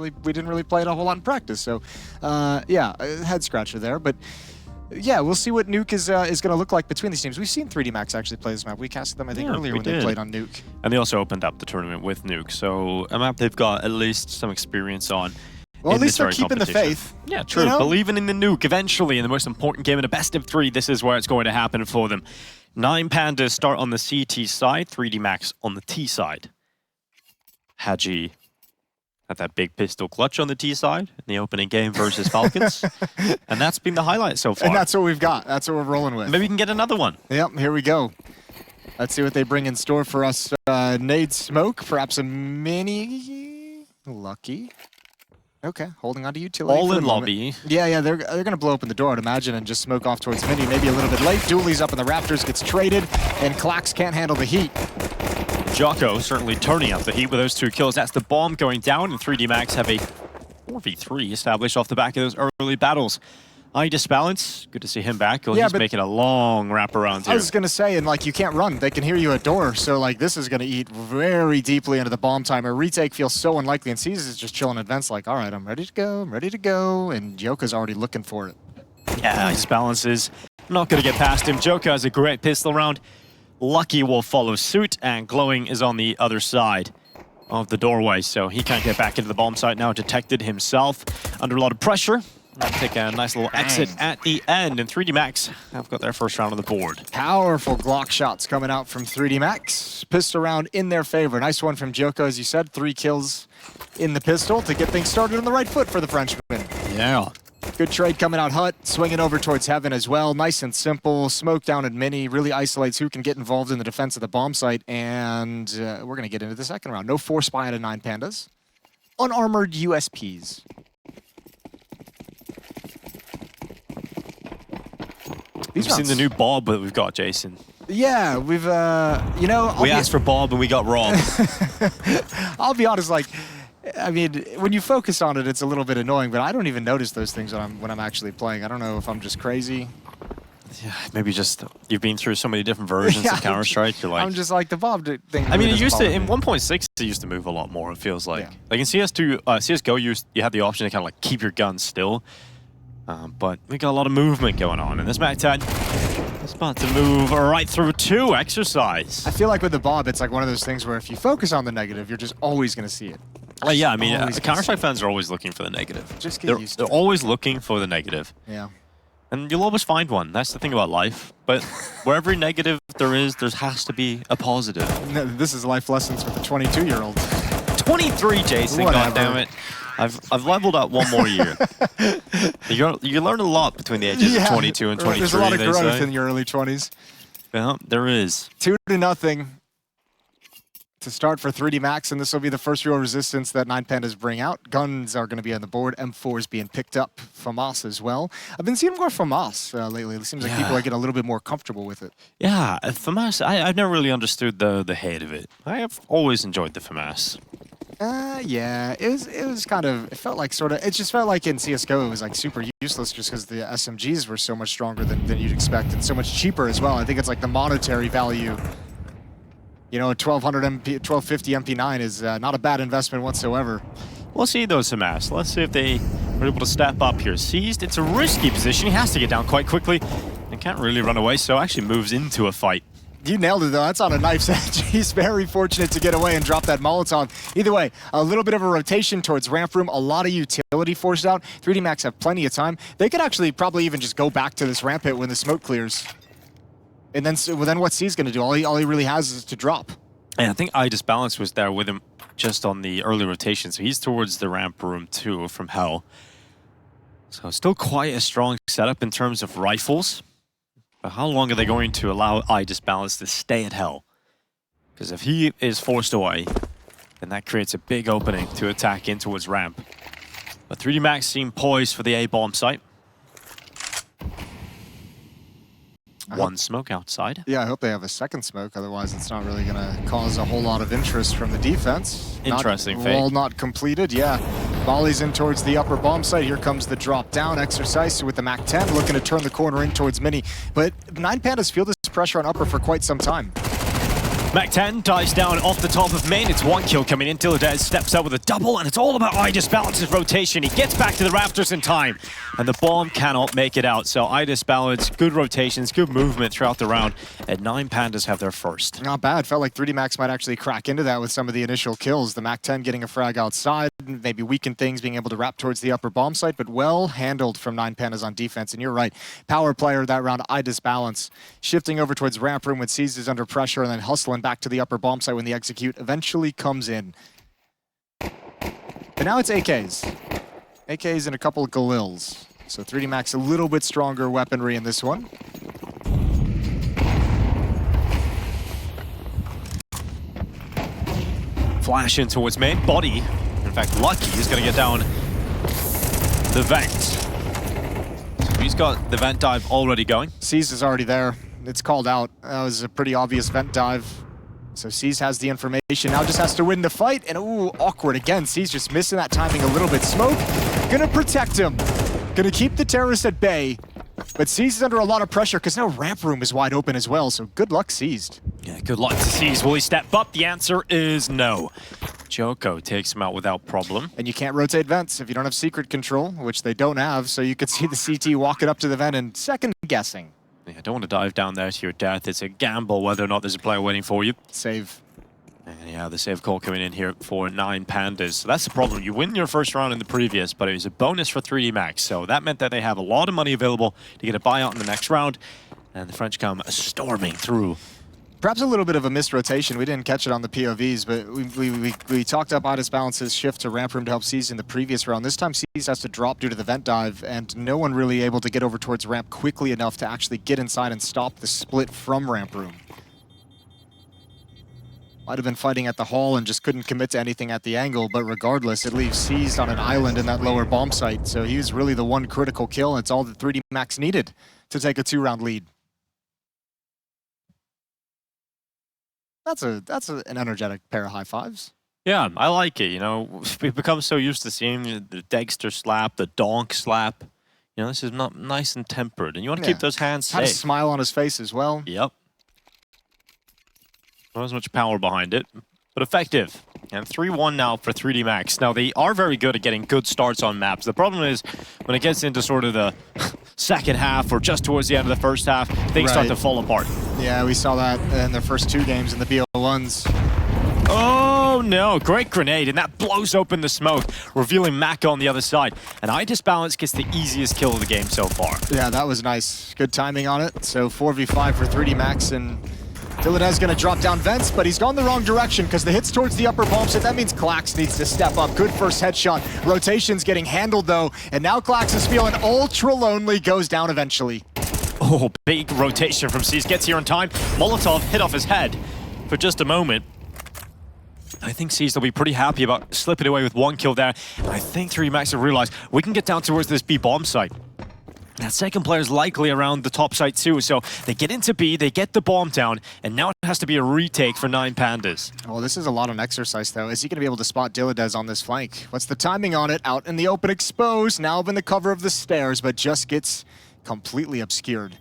didn't really play it a whole lot in practice. So, yeah, a head scratcher there. But yeah, we'll see what Nuke is going to look like between these teams. We've seen 3D Max actually play this map. We casted them, I think, earlier when they played on Nuke. And they also opened up the tournament with Nuke, so a map they've got at least some experience on. Well, at least they're keeping the faith. Yeah, true. You know? Believing in the Nuke. Eventually, in the most important game in a best of 3, this is where it's going to happen for them. 9 Pandas start on the CT side, 3D Max on the T side. Haji had that big pistol clutch on the T side in the opening game versus Falcons. And that's been the highlight so far. And that's what we've got. That's what we're rolling with. Maybe we can get another one. Yep, here we go. Let's see what they bring in store for us. Nade smoke, perhaps a mini. Lucky. Okay, holding on to utility. All in lobby. Yeah, they're going to blow open the door, I'd imagine, and just smoke off towards mini. Maybe a little bit late. Dooley's up in the Raptors, gets traded, and Klax can't handle the heat. Djoko certainly turning up the heat with those 2 kills. That's the bomb going down, and 3D Max have a 4v3 established off the back of those early battles. iDISBALANCE, good to see him back. He's making a long wraparound here. I was going to say, and like, you can't run. They can hear you at door, so like, this is going to eat very deeply into the bomb timer. Retake feels so unlikely, and C's is just chilling at vents like, all right, I'm ready to go, and Djoko's already looking for it. Yeah, iDISBALANCE is not going to get past him. Djoko has a great pistol round. Lucky will follow suit, and Glowing is on the other side of the doorway, so he can't get back into the bomb site now. Detected himself under a lot of pressure. Take a nice little exit at the end, and 3D Max have got their first round on the board. Powerful Glock shots coming out from 3D Max. Pistol round in their favor. Nice one from Djoko, as you said. 3 kills in the pistol to get things started on the right foot for the Frenchman. Yeah. Good trade coming out Hut, swinging over towards Heaven as well. Nice and simple. Smoke down at mini, really isolates who can get involved in the defense of the bomb site. And we're going to get into the second round. No force buy out of 9 Pandas. Unarmored USPs. We've seen the new Bob that we've got, Jason. Yeah, we've, you know... We asked for Bob and we got Rob. I'll be honest, like, I mean, when you focus on it, it's a little bit annoying, but I don't even notice those things when I'm actually playing. I don't know if I'm just crazy. Yeah, maybe just you've been through so many different versions of Counter-Strike. You're like, I'm just like the Bob thing. I mean, it used to in 1.6 it used to move a lot more. It feels like, like in CS2, CS:GO, you had the option to kind of like keep your gun still, but we got a lot of movement going on, and this Mactad is about to move right through 2 exercise. I feel like with the Bob, it's like one of those things where if you focus on the negative, you're just always going to see it. Yeah, I mean, Counter-Strike fans are always looking for the negative. Just get used to it. They're always looking for the negative. Yeah. And you'll always find one. That's the thing about life. But where every negative there has to be a positive. No, this is life lessons for the 22-year-old. 23, Jason. God damn it. I've leveled up 1 more year. You learn a lot between the ages of 22 and 23. There's a lot of growth in your early 20s. Yeah, there is. 2-0 to start for 3D Max, and this will be the first real resistance that 9 Pandas bring out. Guns are going to be on the board. M4 is being picked up. FAMAS as well. I've been seeing more FAMAS lately. It seems like people are getting a little bit more comfortable with it. Yeah, FAMAS, I've never really understood the hate of it. I have always enjoyed the FAMAS. Yeah, it was kind of, it felt like sort of, it just felt like in CSGO it was like super useless just because the SMGs were so much stronger than you'd expect and so much cheaper as well. I think it's like the monetary value. You know, 1250 MP9 is not a bad investment whatsoever. We'll see those FAMAS. Let's see if they are able to step up here. Seized, it's a risky position. He has to get down quite quickly and can't really run away, so actually moves into a fight. You nailed it, though. That's on a knife's edge. He's very fortunate to get away and drop that Molotov. Either way, a little bit of a rotation towards ramp room, a lot of utility forced out. 3D Max have plenty of time. They could actually probably even just go back to this ramp hit when the smoke clears. And then what C's going to do? All he really has is to drop. And I think iDISBALANCE was there with him just on the early rotation, so he's towards the ramp room too from Hell. So still quite a strong setup in terms of rifles. But how long are they going to allow iDISBALANCE to stay at Hell? Because if he is forced away, then that creates a big opening to attack in towards ramp. But 3D Max seem poised for the A-bomb site. One smoke outside. Yeah, I hope they have a second smoke, otherwise it's not really going to cause a whole lot of interest from the defense. Interesting fake. Wall not completed, yeah. Volley's in towards the upper bomb site. Here comes the drop down exercise with the MAC-10, looking to turn the corner in towards mini. But 9 Pandas feel this pressure on upper for quite some time. Mac-10 dies down off the top of main. It's one kill coming in. Djoko steps out with a double, and it's all about iDISBALANCE's rotation. He gets back to the rafters in time, and the bomb cannot make it out. So iDISBALANCE, good rotations, good movement throughout the round, and 9 Pandas have their first. Not bad. Felt like 3D Max might actually crack into that with some of the initial kills. The Mac-10 getting a frag outside, maybe weaken things, being able to wrap towards the upper bomb site, but well handled from 9 Pandas on defense. And you're right, power player that round, iDISBALANCE, shifting over towards ramp room when Seized is under pressure, and then hustling back to the upper bomb site when the execute eventually comes in. But now it's AKs. AKs and a couple of Galils. So 3D Max a little bit stronger weaponry in this one. Flash in towards main. Body, in fact, Lucky is going to get down the vent. So he's got the vent dive already going. Seized is already there. It's called out. That was a pretty obvious vent dive. So Seized has the information, now just has to win the fight, and ooh, awkward again. Seized just missing that timing a little bit. Smoke, gonna protect him. Gonna keep the terrorists at bay, but Seized is under a lot of pressure because now ramp room is wide open as well, so good luck, Seized. Yeah, good luck to Seized. Will he step up? The answer is no. Djoko takes him out without problem. And you can't rotate vents if you don't have secret control, which they don't have, so you could see the CT walking up to the vent and second guessing. Yeah, don't want to dive down there to your death. It's a gamble whether or not there's a player waiting for you. Save. And yeah, the save call coming in here for 9 Pandas. So that's the problem. You win your first round in the previous, but it was a bonus for 3D Max. So that meant that they have a lot of money available to get a buyout in the next round. And the French come storming through. Perhaps a little bit of a missed rotation. We didn't catch it on the POVs, but we talked up iDISBALANCE's shift to ramp room to help Seized in the previous round. This time Seized has to drop due to the vent dive, and no one really able to get over towards ramp quickly enough to actually get inside and stop the split from ramp room. Might have been fighting at the hall and just couldn't commit to anything at the angle, but regardless, it leaves Seized on an island in that lower bomb site. So he was really the one critical kill, and it's all that 3D Max needed to take a 2-round lead. That's an energetic pair of high fives. Yeah, I like it. You know, we've become so used to seeing the Dexter slap, the donk slap. You know, this is not nice and tempered, and you want to keep those hands safe. Had a smile on his face as well. Yep. Not as much power behind it, but effective. And 3-1 now for 3D Max. Now, they are very good at getting good starts on maps. The problem is, when it gets into sort of the second half or just towards the end of the first half, things start to fall apart. Yeah, we saw that in their first 2 games in the BO1s. Oh no, great grenade, and that blows open the smoke, revealing Mac on the other side. And iDISBALANCE gets the easiest kill of the game so far. Yeah, that was nice. Good timing on it. So 4v5 for 3D Max, and Djoko going to drop down vents, but he's gone the wrong direction because the hit's towards the upper bomb set. That means Klax needs to step up. Good first headshot. Rotation's getting handled though, and now Klax is feeling ultra lonely, goes down eventually. Oh, big rotation from Seized. Gets here in time. Molotov hit off his head for just a moment. I think Seized will be pretty happy about slipping away with 1 kill there. And I think 3D Max have realized we can get down towards this B bomb site. That second player is likely around the top site too, so they get into B, they get the bomb down, and now it has to be a retake for 9 Pandas. Well, this is a lot on exercise though. Is he going to be able to spot Djoko on this flank? What's the timing on it? Out in the open, exposed, now in the cover of the stairs, but just gets completely obscured.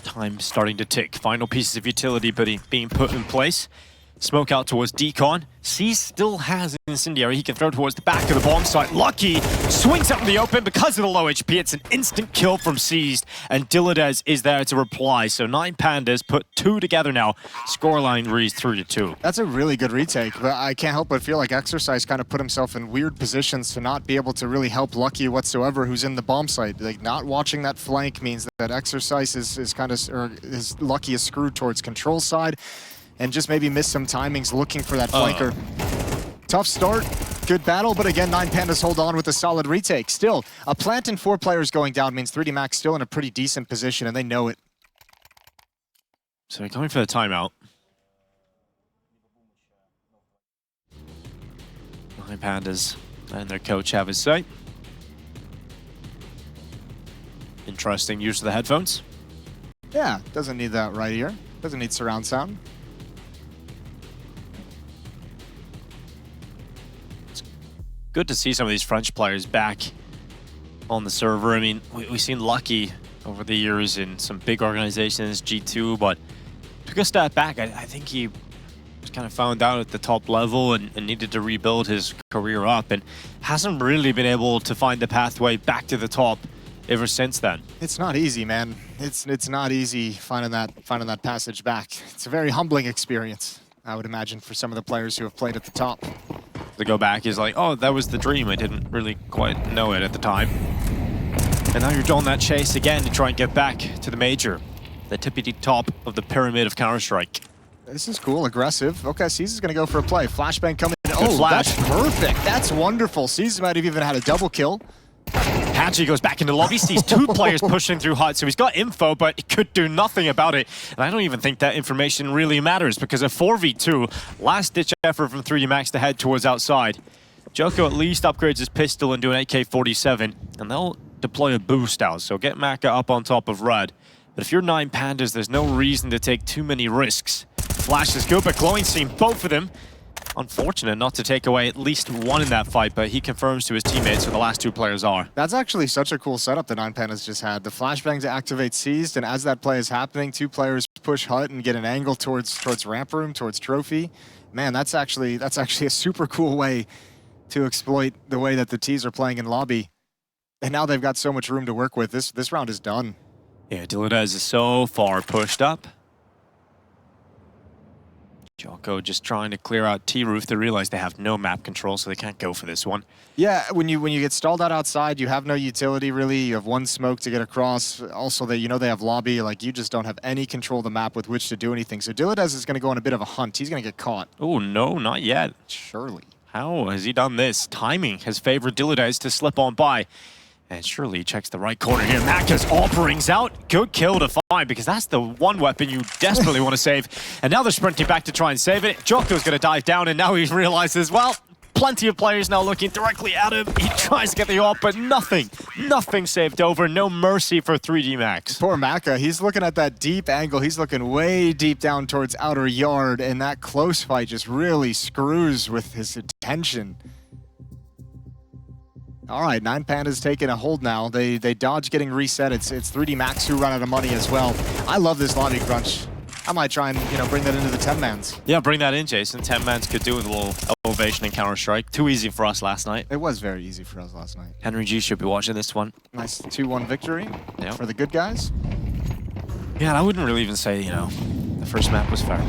Time starting to tick. Final pieces of utility being put in place. Smoke out towards Decon. Seized still has an incendiary he can throw towards the back of the bomb site. Lucky swings out in the open because of the low HP. It's an instant kill from Seized, and Djoko is there to reply. So 9 Pandas put 2 together now. Scoreline reads 3-2. That's a really good retake, but I can't help but feel like Exercise kind of put himself in weird positions to not be able to really help Lucky whatsoever, who's in the bomb site. Like, not watching that flank means that Exercise is kind of, or his Lucky is screwed towards control side, and just maybe miss some timings looking for that flanker. Tough start, good battle, but again, 9 Pandas hold on with a solid retake. Still, a plant and 4 players going down means 3D Max still in a pretty decent position, and they know it. So they're going for the timeout. 9 Pandas and their coach have his say. Interesting use of the headphones. Yeah, doesn't need that right here. Doesn't need surround sound. Good to see some of these French players back on the server. I mean, we've seen Lucky over the years in some big organizations, G2, but took a step back. I think he was kind of found out at the top level and needed to rebuild his career up, and hasn't really been able to find the pathway back to the top ever since then. It's not easy, man. It's not easy finding that passage back. It's a very humbling experience, I would imagine, for some of the players who have played at the top. To go back is like, oh, that was the dream. I didn't really quite know it at the time. And now you're on that chase again to try and get back to the major, the tippity top of the pyramid of Counter-Strike. This is cool, aggressive. Okay, Caesar is going to go for a play. Flashbang coming in. Good flash. That's perfect. That's wonderful. Caesar might have even had a double kill. Hadji goes back into the lobby, sees two players pushing through HUD, so he's got info, but he could do nothing about it. And I don't even think that information really matters, because a 4v2, last-ditch effort from 3D Max to head towards outside. Djoko at least upgrades his pistol into an AK-47, and they'll deploy a boost out, so get Maka up on top of Red. But if you're 9 Pandas, there's no reason to take too many risks. Flash is good, but Glowing seen both of them. Unfortunate not to take away at least one in that fight, but he confirms to his teammates who the last 2 players are. That's actually such a cool setup that 9 Pandas just had. The flashbang to activate Seized, and as that play is happening, 2 players push hut and get an angle towards ramp room, towards trophy. Man, that's actually a super cool way to exploit the way that the T's are playing in lobby. And now they've got so much room to work with. This round is done. Yeah, Dilladez is so far pushed up. Djoko just trying to clear out T-Roof. They realize they have no map control, so they can't go for this one. Yeah, when you get stalled out outside, you have no utility really. You have 1 smoke to get across. Also, they have lobby. Like, you just don't have any control of the map with which to do anything. So Dilladez is going to go on a bit of a hunt. He's going to get caught. Oh, no, not yet. Surely. How has he done this? Timing has favored Dilladez to slip on by. And surely he checks the right corner here. Maka's all brings out. Good kill to find, because that's the one weapon you desperately want to save. And now they're sprinting back to try and save it. Djoko's going to dive down, and now he realizes, well, plenty of players now looking directly at him. He tries to get the ult, but nothing saved over. No mercy for 3D Max. Poor Maka, he's looking at that deep angle. He's looking way deep down towards outer yard, and that close fight just really screws with his attention. All right, 9 Pandas taking a hold now. They dodge getting reset. It's 3D Max who run out of money as well. I love this lobby crunch. I might try and bring that into the 10-mans. Yeah, bring that in, Jason. 10-mans could do with a little elevation in Counter-Strike. Too easy for us last night. It was very easy for us last night. Henry G should be watching this one. Nice 2-1 victory for the good guys. Yeah, and I wouldn't really even say, the first map was fair.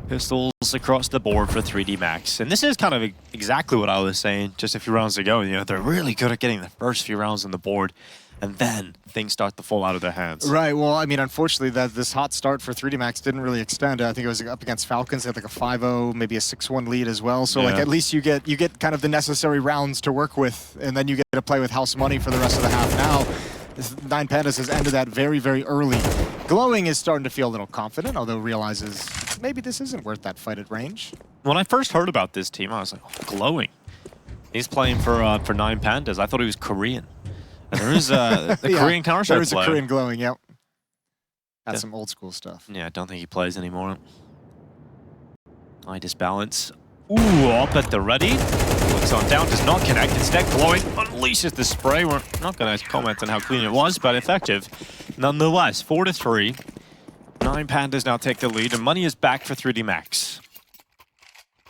Pistols across the board for 3D Max. And this is kind of exactly what I was saying just a few rounds ago. They're really good at getting the first few rounds on the board, and then things start to fall out of their hands. Right, well, I mean, unfortunately, this hot start for 3D Max didn't really extend. I think it was up against Falcons. They had like a 5-0, maybe a 6-1 lead as well. So, like, at least you get kind of the necessary rounds to work with, and then you get to play with house money for the rest of the half. Now, 9 Pandas has ended that very, very early. Glowing is starting to feel a little confident, although realizes maybe this isn't worth that fight at range. When I first heard about this team, I was like, oh, Glowing. He's playing for 9 Pandas. I thought he was Korean. And there is the Korean Counter-Strike There is a Korean Glowing, yep. That's some old school stuff. Yeah, I don't think he plays anymore. iDISBALANCE. Ooh, up at the ready. Looks on down, does not connect. Instead, Glowing unleashes the spray. We're not going to comment on how clean it was, but effective. Nonetheless, 4-3. 9 Pandas now take the lead, and money is back for 3D Max.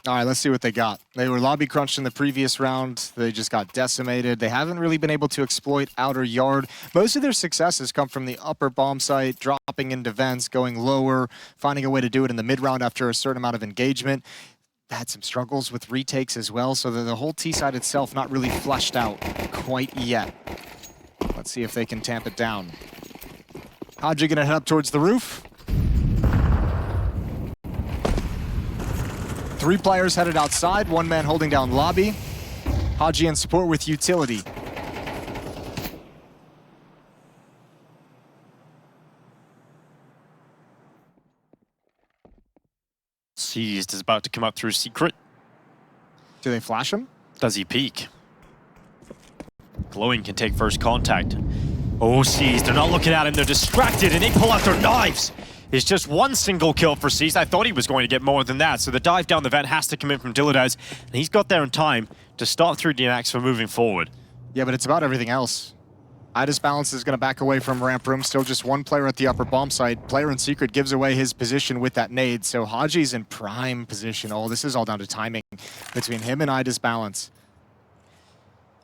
All right, let's see what they got. They were lobby crunched in the previous round. They just got decimated. They haven't really been able to exploit outer yard. Most of their successes come from the upper bomb site, dropping into vents, going lower, finding a way to do it in the mid round after a certain amount of engagement. Had some struggles with retakes as well, so the whole T side itself not really fleshed out quite yet. Let's see if they can tamp it down. Hadji gonna head up towards the roof. 3 players headed outside, 1 man holding down lobby. Hadji in support with utility. Seized is about to come up through secret. Do they flash him? Does he peek? Glowing can take first contact. Oh, Seized, they're not looking at him, they're distracted, and they pull out their knives. It's just 1 single kill for Seized. I thought he was going to get more than that, so the dive down the vent has to come in from Dilladez, and he's got there in time to stop 3D Max from moving forward. Yeah, but it's about everything else. iDISBALANCE is going to back away from ramp room. Still just one player at the upper bomb side. Player in secret gives away his position with that nade. So Haji's in prime position. Oh, this is all down to timing between him and iDISBALANCE.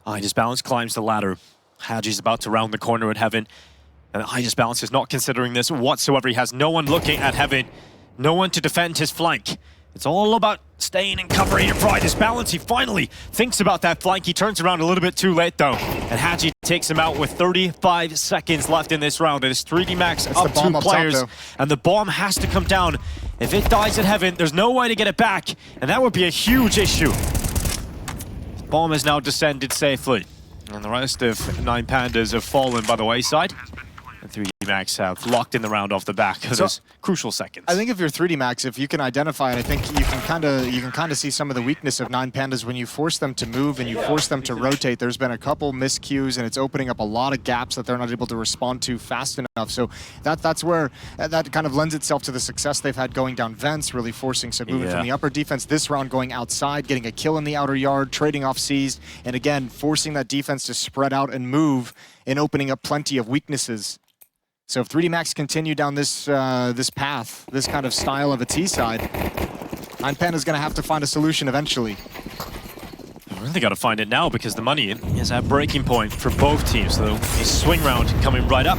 iDISBALANCE climbs the ladder. Haji's about to round the corner at Heaven. And iDISBALANCE is not considering this whatsoever. He has no one looking at Heaven. No one to defend his flank. It's all about staying and covering it for iDISBALANCE. He finally thinks about that flank. He turns around a little bit too late, though. And Haji takes him out with 35 seconds left in this round. It is 3D Max up 2 players. And the bomb has to come down. If it dies at Heaven, there's no way to get it back. And that would be a huge issue. The bomb has now descended safely. And the rest of 9 Pandas have fallen by the wayside. And 3D Max have locked in the round off the back of those crucial seconds. I think if you're 3D Max, if you can identify it, I think you can kind of see some of the weakness of 9 Pandas when you force them to move and you force them to rotate. There's been a couple miscues and it's opening up a lot of gaps that they're not able to respond to fast enough. So that's where that kind of lends itself to the success they've had going down vents, really forcing some movement from the upper defense. This round going outside, getting a kill in the outer yard, trading off seized, and again forcing that defense to spread out and move and opening up plenty of weaknesses. So if 3D Max continue down this this path, this kind of style of a T side, 9 Panda's going to have to find a solution eventually. I really got to find it now because the money is at breaking point for both teams. So a swing round coming right up.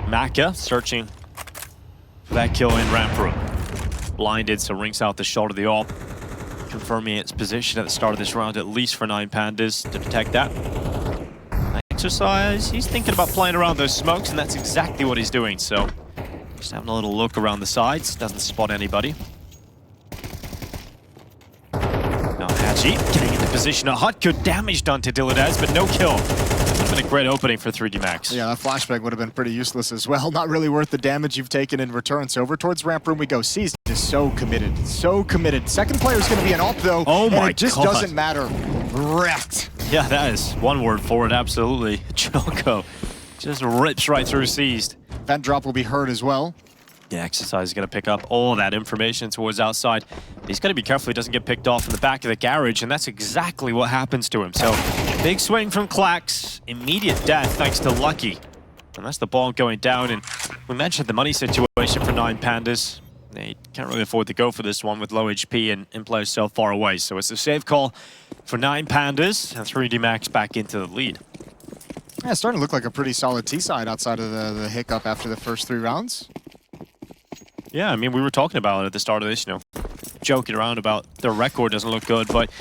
Maka searching for that kill in ramp room. Blinded, so rings out the shot of the AWP, confirming its position at the start of this round, at least for 9 Pandas to detect that. Exercise, he's thinking about playing around those smokes, and that's exactly what he's doing. So just having a little look around the sides, doesn't spot anybody. Now Haji getting into position. A hot good damage done to Dilladaz, but no kill. It's been a great opening for 3D Max. Yeah, that flashbang would have been pretty useless as well. Not really worth the damage you've taken in return. So over towards ramp room we go. Seized is so committed, so committed. Second player is going to be an AWP though. Oh my God. It just doesn't matter. Wrecked. Yeah, that is one word for it, absolutely. Djoko just rips right through Seized. Vent drop will be heard as well. Yeah, Exercise is going to pick up all that information towards outside. He's got to be careful he doesn't get picked off in the back of the garage, and that's exactly what happens to him. So, big swing from Klax, immediate death thanks to Lucky. And that's the bomb going down, and we mentioned the money situation for 9 Pandas. They can't really afford to go for this one with low HP and players so far away. So it's a safe call for 9 Pandas, and 3D Max back into the lead. Yeah, it's starting to look like a pretty solid T-side outside of the hiccup after the first 3 rounds. Yeah, I mean, we were talking about it at the start of this, you know, joking around about their record doesn't look good, but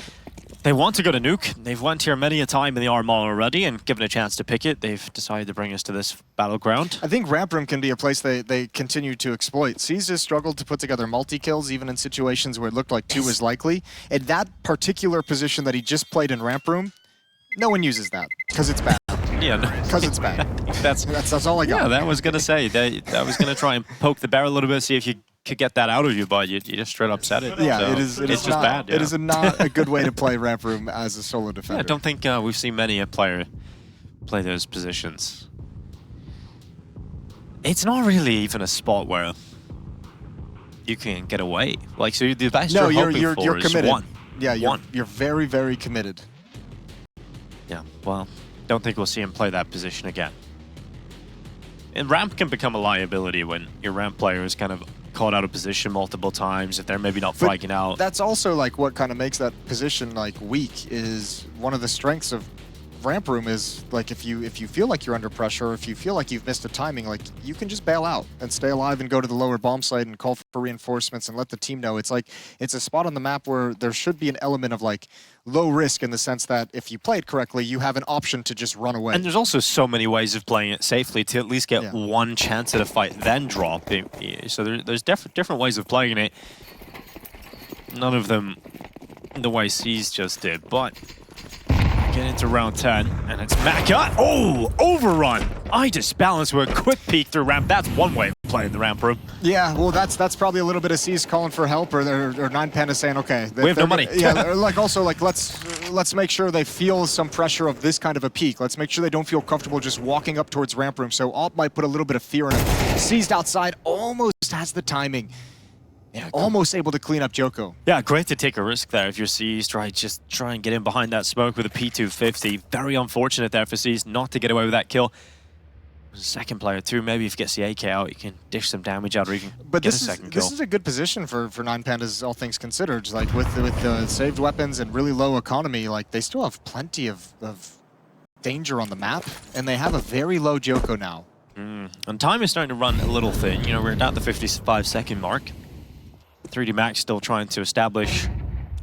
they want to go to Nuke. They've went here many a time in the RMR already, and given a chance to pick it, they've decided to bring us to this battleground. I think ramp room can be a place they continue to exploit. Seas has struggled to put together multi-kills, even in situations where it looked like 2 was likely. And that particular position that he just played in ramp room, no one uses that, because it's bad. Yeah, because it's bad. that's all I got. Yeah, that was going to say. I was going to try and poke the bear a little bit, see if you could get that out of you, but you just straight up said it. Yeah, so it's just bad. Yeah. It is not a good way to play ramp room as a solo defender. Yeah, I don't think we've seen many a player play those positions. It's not really even a spot where you can get away. Like, so the best you're hoping for is committed. 1. Yeah, you're very, very committed. Yeah, well, don't think we'll see him play that position again. And ramp can become a liability when your ramp player is kind of caught out of position multiple times, if they're maybe not flagging out. That's also like what kind of makes that position like weak. Is one of the strengths of ramp room is like if you feel like you're under pressure, if you feel like you've missed a timing, like you can just bail out and stay alive and go to the lower bomb site and call for reinforcements and let the team know. It's like it's a spot on the map where there should be an element of like low risk in the sense that if you play it correctly, you have an option to just run away. And there's also so many ways of playing it safely to at least get one chance at a fight, then drop. So there's different ways of playing it. None of them the way C's just did, but get into round 10, and it's Maka. Oh, overrun! iDISBALANCE with a quick peek through ramp. That's one way of playing the ramp room. Yeah, well, that's probably a little bit of C's calling for help, or 9 Pandas saying, okay, we have no money. Yeah, like also like let's make sure they feel some pressure of this kind of a peak. Let's make sure they don't feel comfortable just walking up towards ramp room. So AWP might put a little bit of fear in him. Seized outside, almost has the timing. Yeah, almost able to clean up Djoko. Yeah, great to take a risk there if you're Seized, right? Just try and get in behind that smoke with a P250. Very unfortunate there for Seized not to get away with that kill. Second player too, maybe if he gets the AK out, you can dish some damage out or you can get a second kill. This is a good position for 9Pandas, all things considered. Like with the saved weapons and really low economy, like they still have plenty of danger on the map, and they have a very low Djoko now. And time is starting to run a little thin. You know, we're at the 55-second mark. 3D Max still trying to establish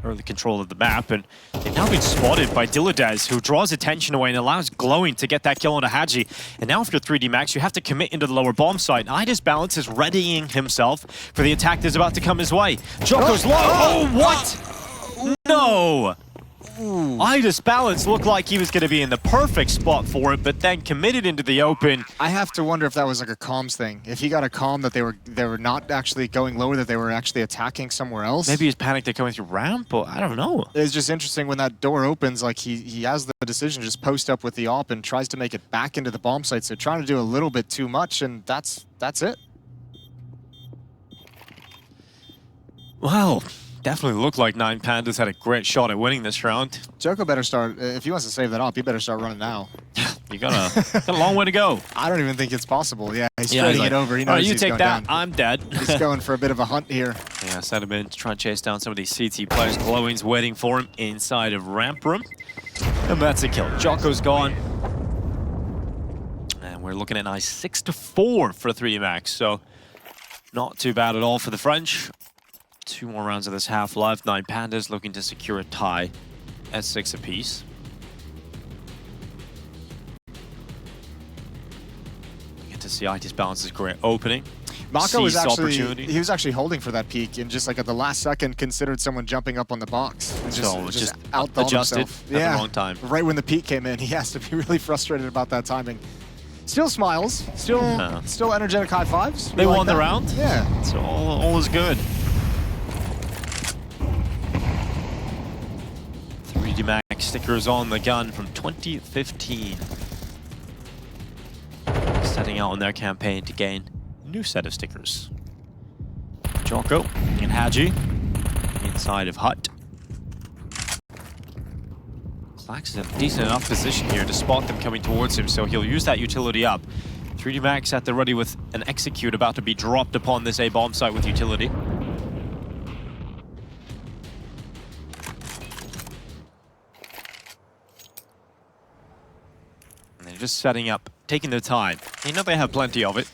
early control of the map, and they've now been spotted by Dilladez, who draws attention away and allows Glowing to get that kill onto Hadji. And now after 3D Max, you have to commit into the lower bomb site. iDISBALANCE is readying himself for the attack that's about to come his way. Djoko's low. Oh, what? No! iDISBALANCE looked like he was going to be in the perfect spot for it, but then committed into the open. I have to wonder if that was like a comms thing. If he got a comm that they were not actually going lower, that they were actually attacking somewhere else. Maybe he's panicked they're coming through ramp, or I don't know. It's just interesting when that door opens, like he has the decision to just post up with the op and tries to make it back into the bomb site. So trying to do a little bit too much, and that's it. Wow. Definitely looked like 9Pandas had a great shot at winning this round. Djoko better start, if he wants to save that op, he better start running now. You got a long way to go. I don't even think it's possible. Yeah, he's spreading it over. He knows you he's take going that, down. I'm dead. He's going for a bit of a hunt here. Yeah, sentiment to try and chase down some of these CT players. Glowing's waiting for him inside of ramp room. And that's a kill. Djoko's gone. And we're looking at a nice 6-4 for 3D Max. So not too bad at all for the French. 2 more rounds of this half left. 9Pandas looking to secure a tie at 6 apiece. We get to see iDISBALANCE's great opening. Mako was actually holding for that peak, and just like at the last second considered someone jumping up on the box. And just outthought adjusted himself. at the wrong time. Right when the peak came in, he has to be really frustrated about that timing. Still smiles, still energetic high fives. They won the round. Yeah. So all is good. 3D Max stickers on the gun from 2015. Setting out on their campaign to gain a new set of stickers. Djoko and Hadji inside of Hut. Klax is in a decent enough position here to spot them coming towards him, so he'll use that utility up. 3D Max at the ready with an execute about to be dropped upon this A bomb site with utility. Just setting up, taking their time. You know they have plenty of it.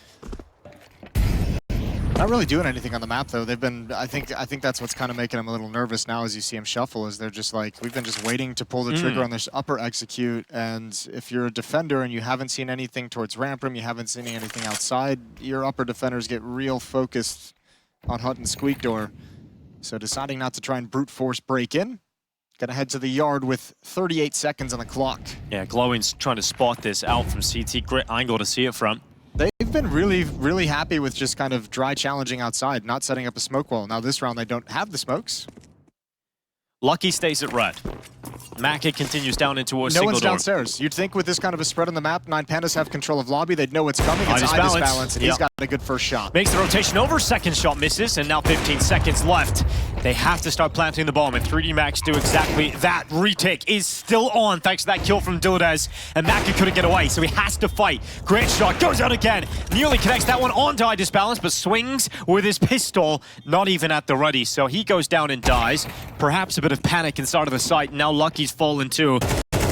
Not really doing anything on the map though. They've been, I think that's what's kind of making them a little nervous now as you see them shuffle, is they're just like, we've been just waiting to pull the trigger on this upper execute, and if you're a defender and you haven't seen anything towards ramp room, you haven't seen anything outside, your upper defenders get real focused on Hut and Squeak Door. So deciding not to try and brute force break in. Gonna head to the yard with 38 seconds on the clock. Yeah, Glowing's trying to spot this out from CT. Great angle to see it from. They've been really happy with just kind of dry challenging outside, not setting up a smoke wall. Now this round they don't have the smokes. Lucky stays at red. Maka continues down into a single door. No one's downstairs. You'd think with this kind of a spread on the map, 9Pandas have control of lobby. They'd know what's coming. It's iDISBALANCE, and he's got a good first shot. Makes the rotation over. Second shot misses, and now 15 seconds left. They have to start planting the bomb, and 3D Max do exactly that. Retake is still on thanks to that kill from Dilladez, and Maka couldn't get away, so he has to fight. Great shot, goes out again. Nearly connects that one onto iDISBALANCE, but swings with his pistol, not even at the ready, so he goes down and dies. Perhaps a bit of panic inside of the site. Now Lucky's fallen too.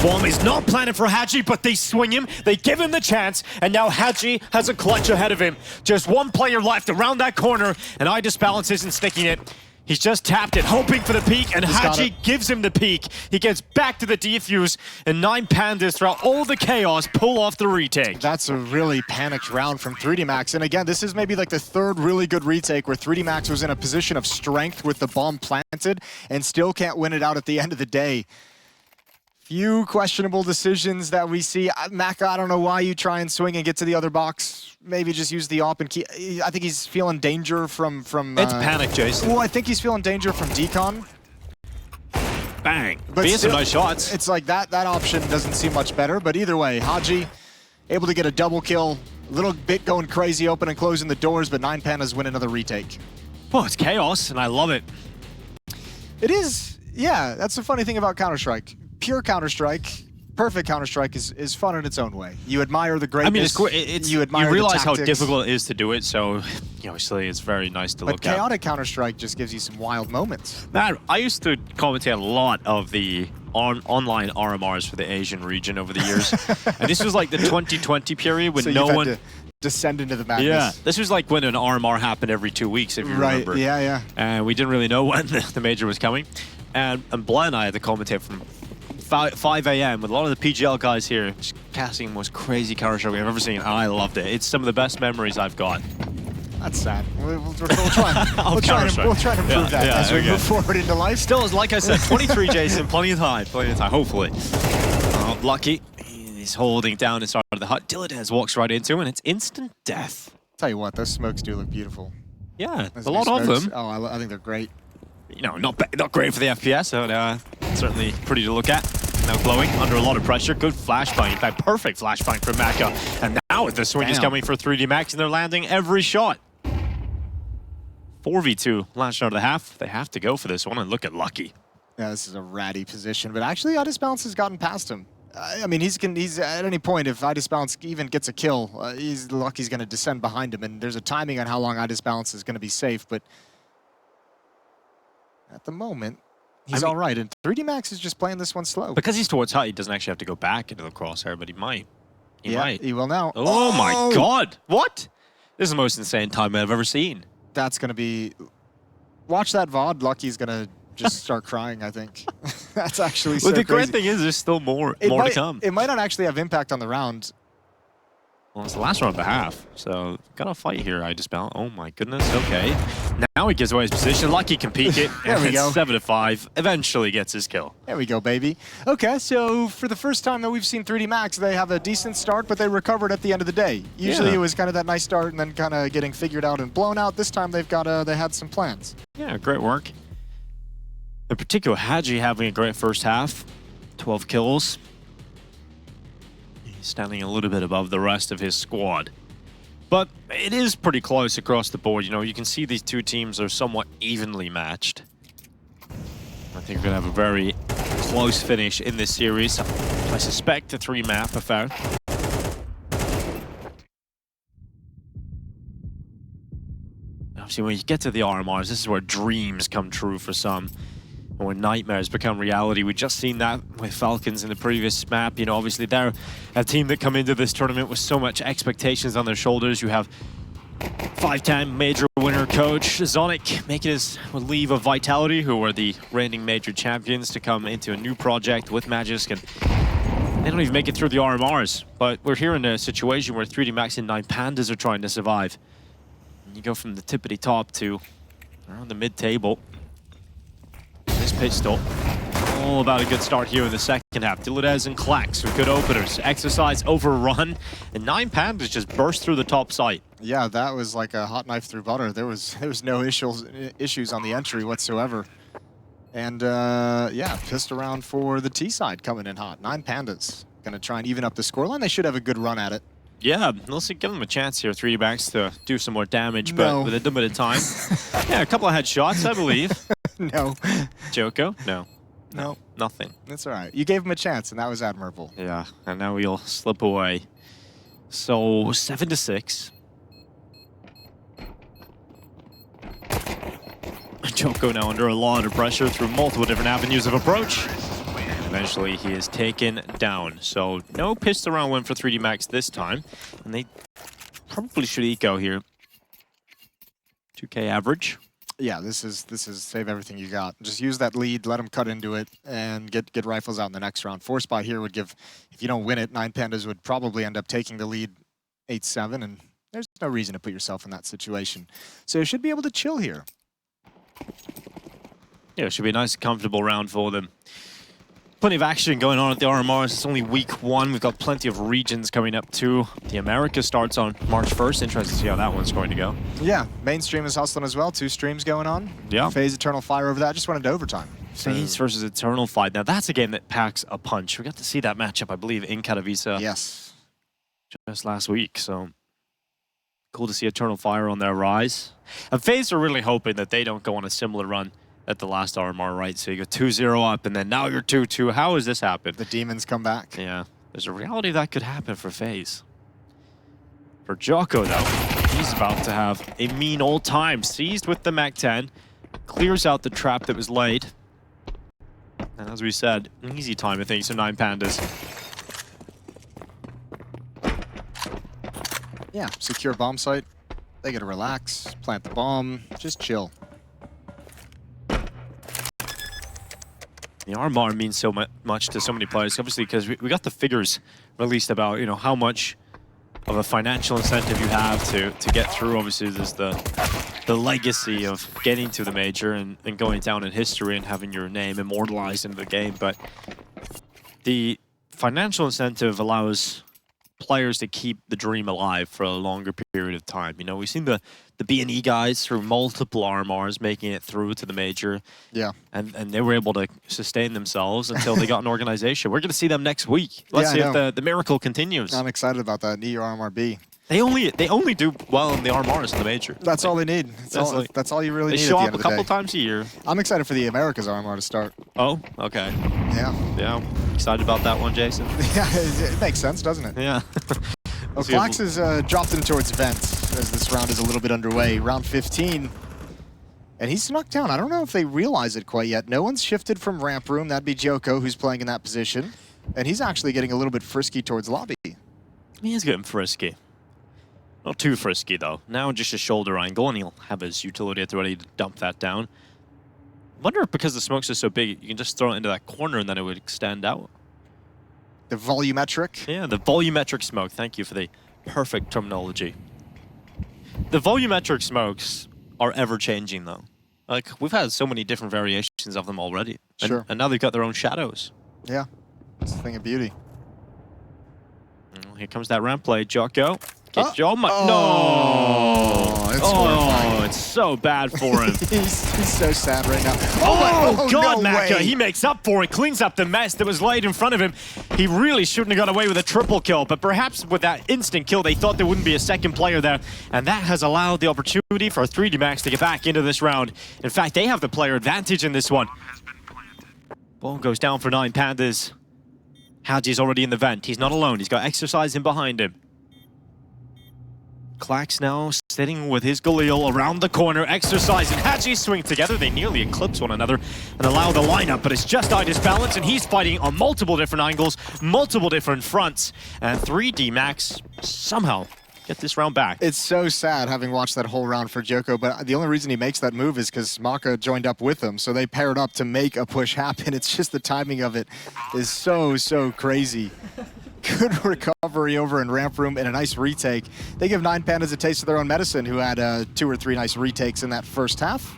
Bomb is not planted for Hadji, but they swing him, they give him the chance, and now Hadji has a clutch ahead of him. Just one player left around that corner, and iDISBALANCE isn't sticking it. He's just tapped it, hoping for the peak, and Hadji gives him the peak. He gets back to the defuse, and 9Pandas, throughout all the chaos, pull off the retake. That's a really panicked round from 3D Max. And again, this is maybe like the third really good retake where 3D Max was in a position of strength with the bomb planted and still can't win it out at the end of the day. Few questionable decisions that we see. Maka, I don't know why you try and swing and get to the other box. Maybe just use the op and key. I think he's feeling danger from it's panic, Jason. Well, I think he's feeling danger from decon. Bang. But he has some nice shots. It's like that option doesn't seem much better, but either way, Hadji able to get a double kill. A little bit going crazy, open and closing the doors, but 9Pandas win another retake. Well, it's chaos, and I love it. It is, yeah, that's the funny thing about Counter-Strike. Pure Counter-Strike, perfect Counter-Strike is fun in its own way. You admire the greatness. I mean, you realize how difficult it is to do it, so obviously it's very nice to look at. But chaotic Counter-Strike just gives you some wild moments. Man, I used to commentate a lot of the online RMRs for the Asian region over the years. And this was like the 2020 period when so no one... descend into the madness. Yeah, this was like when an RMR happened every 2 weeks, if you remember. Yeah, yeah. And we didn't really know when the major was coming. And Blair and I had to commentate from 5 a.m. with a lot of the PGL guys here, just casting the most crazy Counter-Strike I've ever seen. And I loved it. It's some of the best memories I've got. That's sad. We'll try to improve that as we move forward into life. Still, like I said, 23 Jason, plenty of time, hopefully. Oh, lucky. He's holding down inside of the hut. Dilladez walks right into him, and it's instant death. Tell you what, those smokes do look beautiful. Yeah, there's a lot of them. Oh, I think they're great. You know, not great for the FPS, but certainly pretty to look at. Now glowing under a lot of pressure. Good flashbang. In fact, perfect flashbang from Maka. And now the swing is coming for 3D Max, and they're landing every shot. 4v2 launched out of the half. They have to go for this one, and look at Lucky. Yeah, this is a ratty position, but actually iDISBALANCE has gotten past him. I mean, he's at any point, if iDISBALANCE even gets a kill, Lucky's going to descend behind him, and there's a timing on how long iDISBALANCE is going to be safe, but at the moment, he's all right, and 3D Max is just playing this one slow. Because he's towards hut, he doesn't actually have to go back into the crosshair, but he might. He might. He will now. Oh my god! What? This is the most insane time I've ever seen. That's going to be... Watch that VOD, Lucky's going to just start crying, I think. That's actually so But the crazy. great thing is there's still more to come. It might not actually have impact on the round. Well, it's the last round of the half, so gotta fight here, iDISBALANCE. Oh my goodness, okay. Now he gives away his position. Lucky can peek it, there we go. 7-5. Eventually gets his kill. There we go, baby. Okay, so for the first time that we've seen 3D Max, they have a decent start, but they recovered at the end of the day. Usually it was kind of that nice start and then kind of getting figured out and blown out. This time they've got they had some plans. Yeah, great work. In particular, Hadji having a great first half. 12 kills. He's standing a little bit above the rest of his squad. But it is pretty close across the board. You know, you can see these two teams are somewhat evenly matched. I think we're going to have a very close finish in this series. I suspect a 3-map affair. Obviously, when you get to the RMRs, this is where dreams come true for some. And when nightmares become reality. We've just seen that with Falcons in the previous map. You know, obviously they're a team that come into this tournament with so much expectations on their shoulders. You have 5-time major winner coach Zonic making his leave of Vitality, who were the reigning major champions, to come into a new project with Magisk, and they don't even make it through the RMRs. But we're here in a situation where 3D Max and 9 Pandas are trying to survive. And you go from the tippity top to around the mid-table. This pistol, all about a good start here in the second half. Dilladez and Klax with good openers. Exercise overrun, and 9 Pandas just burst through the top site. Yeah, that was like a hot knife through butter. There was no issues on the entry whatsoever. And yeah, pissed around for the T side coming in hot. 9 Pandas gonna try and even up the scoreline. They should have a good run at it. Yeah, let's give them a chance here, 3D Max, to do some more damage, but with a little bit of time. Yeah, a couple of headshots, I believe. No. Djoko? No. No. Nothing. That's all right. You gave him a chance, and that was admirable. Yeah, and now we'll slip away. So, 7-6. Djoko now under a lot of pressure through multiple different avenues of approach. And eventually, he is taken down. So, no pistol round win for 3D Max this time. And they probably should eco here. 2K average. Yeah, this is save everything you got. Just use that lead, let them cut into it, and get rifles out in the next round. 4-spot here would give, if you don't win it, 9 Pandas would probably end up taking the lead 8-7, and there's no reason to put yourself in that situation. So you should be able to chill here. Yeah, it should be a nice, comfortable round for them. Plenty of action going on at the RMRs. It's only week 1. We've got plenty of regions coming up too. The America starts on March 1st. Interesting to see how that one's going to go. Yeah, mainstream is hustling as well. 2 streams going on. Yeah. FaZe Eternal Fire over that. Just went into overtime. FaZe versus Eternal Fight. Now that's a game that packs a punch. We got to see that matchup, I believe, in Katowice. Yes. Just last week. So Cool to see Eternal Fire on their rise. And FaZe are really hoping that they don't go on a similar run at the last RMR, right? So you go 2-0 up, and then now you're 2-2. How has this happened? The demons come back. Yeah, there's a reality that could happen for FaZe. For Djoko, though, he's about to have a mean old time. Seized with the Mac-10, clears out the trap that was laid. And as we said, an easy time, I think, so 9 Pandas. Yeah, secure bomb site. They get to relax, plant the bomb, just chill. The RMR means so much to so many players, obviously, because we got the figures released about, you know, how much of a financial incentive you have to get through. Obviously, there's the legacy of getting to the major and going down in history and having your name immortalized in the game. But the financial incentive allows players to keep the dream alive for a longer period of time. You know, we've seen the B&E guys through multiple RMRs making it through to the major. Yeah. And they were able to sustain themselves until they got an organization. We're going to see them next week. Let's see if the miracle continues. I'm excited about that. Need your RMRB. They only do well in the RMRs in the major. That's all they need. That's all you really need. They show up a couple times a year. I'm excited for the Americas RMR to start. Oh, okay. Yeah. Excited about that one, Jason. Yeah, it makes sense, doesn't it? Yeah. Well, Flax has dropped in towards vents as this round is a little bit underway. Round 15. And he's snuck down. I don't know if they realize it quite yet. No one's shifted from ramp room. That'd be Djoko, who's playing in that position. And he's actually getting a little bit frisky towards lobby. He is getting frisky. Not too frisky, though. Now just a shoulder angle, and he'll have his utility at the ready to dump that down. I wonder if because the smokes are so big, you can just throw it into that corner and then it would extend out. The volumetric? Yeah, the volumetric smoke. Thank you for the perfect terminology. The volumetric smokes are ever-changing, though. Like, we've had so many different variations of them already. Sure. And now they've got their own shadows. Yeah, it's a thing of beauty. Well, here comes that ramp play. Djoko. No! It's so bad for him. he's so sad right now. Oh God, no Maka. way. He makes up for it, cleans up the mess that was laid in front of him. He really shouldn't have got away with a triple kill, but perhaps with that instant kill, they thought there wouldn't be a second player there, and that has allowed the opportunity for 3D Max to get back into this round. In fact, they have the player advantage in this one. Ball goes down for 9 Pandas. Haji's already in the vent. He's not alone. He's got Exercise in behind him. Clax now sitting with his Galil around the corner. Exercise and Haji swing together. They nearly eclipse one another and allow the lineup, but it's just iDISBALANCE, and he's fighting on multiple different angles, multiple different fronts, and 3D Max somehow get this round back. It's so sad having watched that whole round for Djoko, but the only reason he makes that move is because Maka joined up with him, so they paired up to make a push happen. It's just the timing of it is so crazy. Good recovery over in ramp room and a nice retake. They give 9 Pandas a taste of their own medicine, who had 2 or 3 nice retakes in that first half.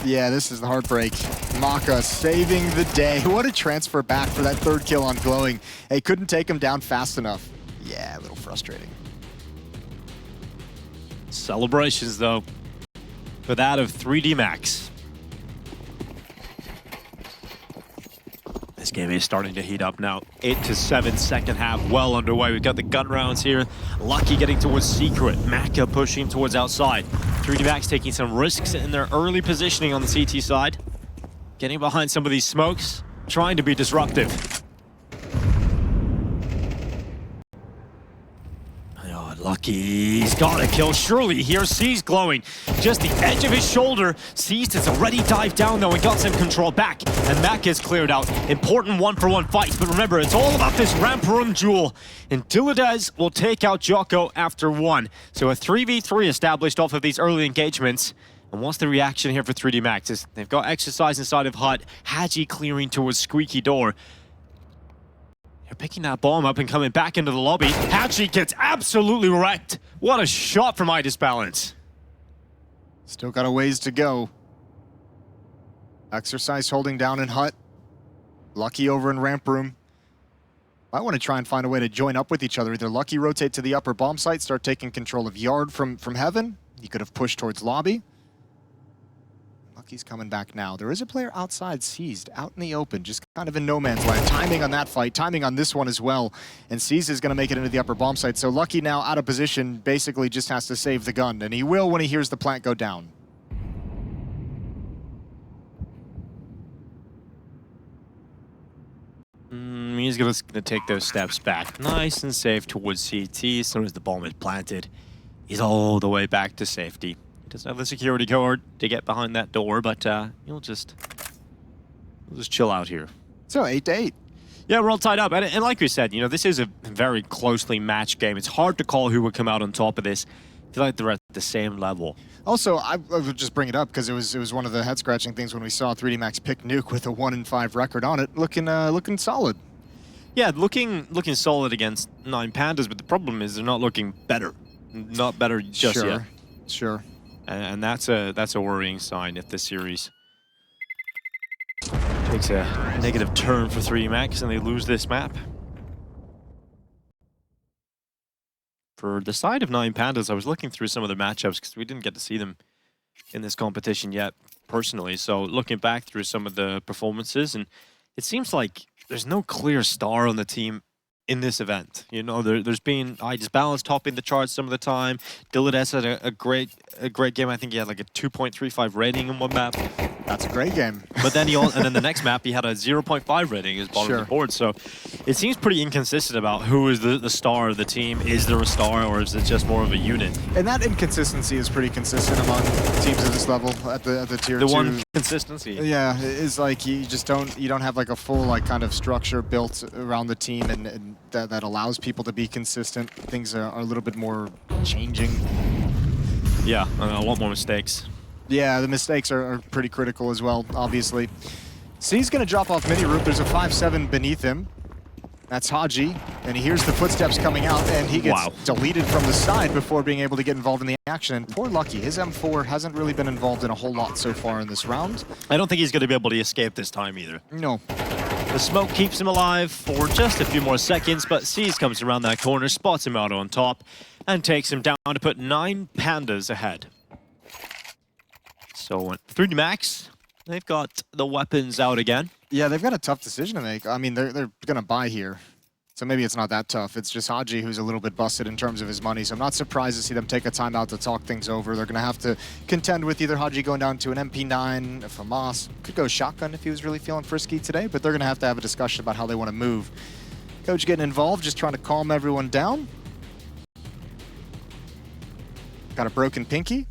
Yeah, this is the heartbreak. Maka saving the day. What a transfer back for that 3rd kill on Glowing. They couldn't take him down fast enough. Yeah, a little frustrating. Celebrations, though, for that of 3D Max. This game is starting to heat up now. 8-7 second half, well underway. We've got the gun rounds here. Lucky getting towards Secret. Maka pushing towards outside. 3D Max taking some risks in their early positioning on the CT side. Getting behind some of these smokes, trying to be disruptive. Oh, Lucky, he's got a kill. Surely here, sees Glowing. Just the edge of his shoulder. Seized has already dived down though and got some control back. And Mac is cleared out. Important 1-for-1 fight. But remember, it's all about this ramp room duel. And Diladez will take out Djoko after 1. So a 3v3 established off of these early engagements. And what's the reaction here for 3D Max? They've got Exercise inside of Hut. Haji clearing towards Squeaky Door. They're picking that bomb up and coming back into the lobby. Haji gets absolutely wrecked. What a shot from iDISBALANCE. Still got a ways to go. Exercise holding down in Hut. Lucky over in ramp room. Might want to try and find a way to join up with each other. Either Lucky rotate to the upper bomb site, start taking control of Yard from Heaven. He could have pushed towards lobby. Lucky's coming back now. There is a player outside seized, out in the open, just kind of in no man's land. Timing on that fight, timing on this one as well. And seized is going to make it into the upper bomb site. So Lucky now out of position, basically just has to save the gun. And he will when he hears the plant go down. He's going to take those steps back nice and safe towards CT. As soon as the bomb is planted, he's all the way back to safety. He doesn't have the security card to get behind that door, but he'll just chill out here. So 8-8. Yeah, we're all tied up. And like we said, you know, this is a very closely matched game. It's hard to call who would come out on top of this. I feel like they're at the same level. Also, I would just bring it up because it was one of the head-scratching things when we saw 3D Max pick Nuke with a 1-5 record on it, looking solid. Yeah, looking solid against 9 Pandas, but the problem is they're not looking better. Not better just yet. Sure. And that's a worrying sign if this series takes a negative turn for 3D Max and they lose this map. For the side of 9 Pandas, I was looking through some of the matchups because we didn't get to see them in this competition yet, personally. So looking back through some of the performances, and it seems like there's no clear star on the team in this event. You know, there's been iDISBALANCE topping the charts some of the time. Dillades had a great game. I think he had like a 2.35 rating in one map. That's a great game. But then and then the next map he had a 0.5 rating as bottom of the board. So it seems pretty inconsistent about who is the star of the team. Is there a star or is it just more of a unit? And that inconsistency is pretty consistent among teams at this level at the tier 2. The one consistency. Yeah, is like you don't have like a full like kind of structure built around the team and that allows people to be consistent. Things are a little bit more changing. Yeah, a lot more mistakes. Yeah, the mistakes are pretty critical as well, obviously. C's going to drop off mini roof. There's a 5-7 beneath him. That's Haji, and he hears the footsteps coming out, and he gets deleted from the side before being able to get involved in the action. And poor Lucky, his M4 hasn't really been involved in a whole lot so far in this round. I don't think he's going to be able to escape this time either. No. The smoke keeps him alive for just a few more seconds, but C's comes around that corner, spots him out on top, and takes him down to put 9 Pandas ahead. So 3D Max, they've got the weapons out again. Yeah, they've got a tough decision to make. I mean, they're going to buy here. So maybe it's not that tough. It's just Haji who's a little bit busted in terms of his money. So I'm not surprised to see them take a timeout to talk things over. They're going to have to contend with either Haji going down to an MP9, a FAMAS. Could go shotgun if he was really feeling frisky today, but they're going to have a discussion about how they want to move. Coach getting involved, just trying to calm everyone down. Got a broken pinky.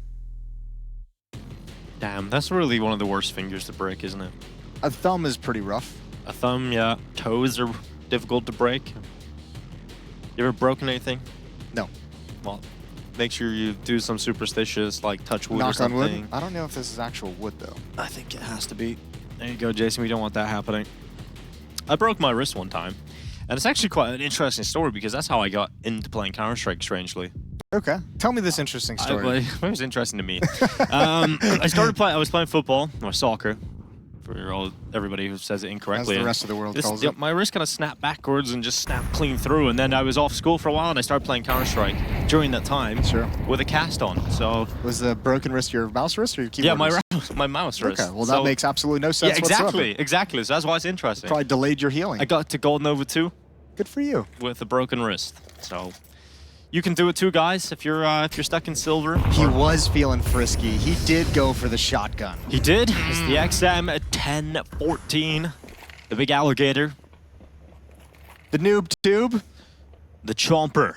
Damn, that's really one of the worst fingers to break, isn't it? A thumb is pretty rough. A thumb, yeah. Toes are difficult to break. You ever broken anything? No. Well, make sure you do some superstitious, like touch wood Knock or something. on wood? I don't know if this is actual wood, though. I think it has to be. There you go, Jason. We don't want that happening. I broke my wrist one time. And it's actually quite an interesting story because that's how I got into playing Counter-Strike, strangely. Okay. Tell me this interesting story. It was interesting to me. I was playing football, or soccer, for everybody who says it incorrectly. As the rest of the world calls it. My wrist kind of snapped backwards and just snapped clean through, and then I was off school for a while, and I started playing Counter-Strike during that time with a cast on. So was the broken wrist your mouse wrist or your keyboard wrist? Yeah, my mouse wrist. Okay, well that makes absolutely no sense whatsoever. Exactly. So that's why it's interesting. Probably delayed your healing. I got to Gold Nova 2. Good for you. With a broken wrist. So you can do it too, guys, if you're stuck in silver. He was feeling frisky. He did go for the shotgun. He did. It's the XM at 10-14. The big alligator. The noob tube. The chomper.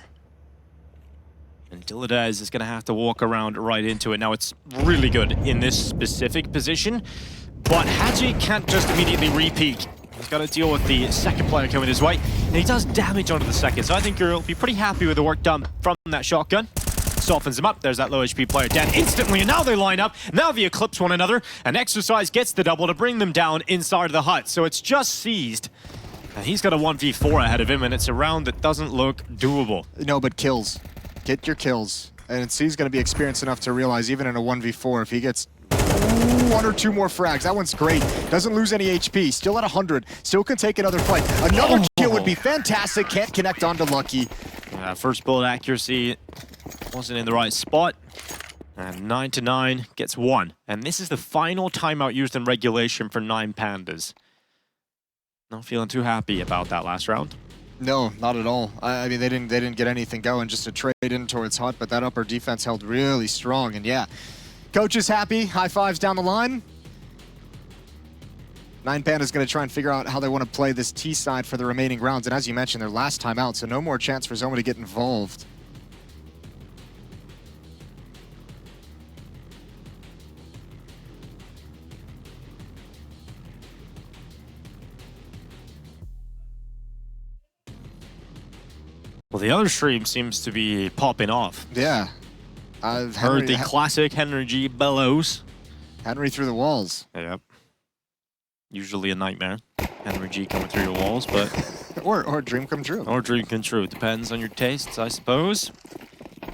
And Dillades is going to have to walk around right into it. Now, it's really good in this specific position, but Haji can't just immediately re-peek. He's got to deal with the second player coming his way, and he does damage onto the second. So I think you'll be pretty happy with the work done from that shotgun. Softens him up. There's that low HP player down instantly, and now they line up. Now they eclipse one another, and Exercise gets the double to bring them down inside of the hut. So it's just seized, and he's got a 1v4 ahead of him, and it's a round that doesn't look doable. No, but kills. Get your kills. And C's going to be experienced enough to realize even in a 1v4, if he gets 1 or 2 more frags, that one's great. Doesn't lose any HP. Still at 100. Still can take another fight. Another kill would be fantastic. Can't connect onto Lucky. First bullet accuracy wasn't in the right spot. And 9-9 gets 1. And this is the final timeout used in regulation for 9 Pandas. Not feeling too happy about that last round. No, not at all. I mean, they didn't get anything going, just a trade in towards Hut, but that upper defense held really strong. And yeah, coach is happy. High fives down the line. 9 Panda's going to try and figure out how they want to play this T side for the remaining rounds. And as you mentioned, their last time out, so no more chance for Zoma to get involved. Well, the other stream seems to be popping off. Yeah. Heard the classic Henry G bellows. Henry through the walls. Yep. Usually a nightmare. Henry G coming through your walls, but... or a dream come true. Or dream come true. Depends on your tastes, I suppose.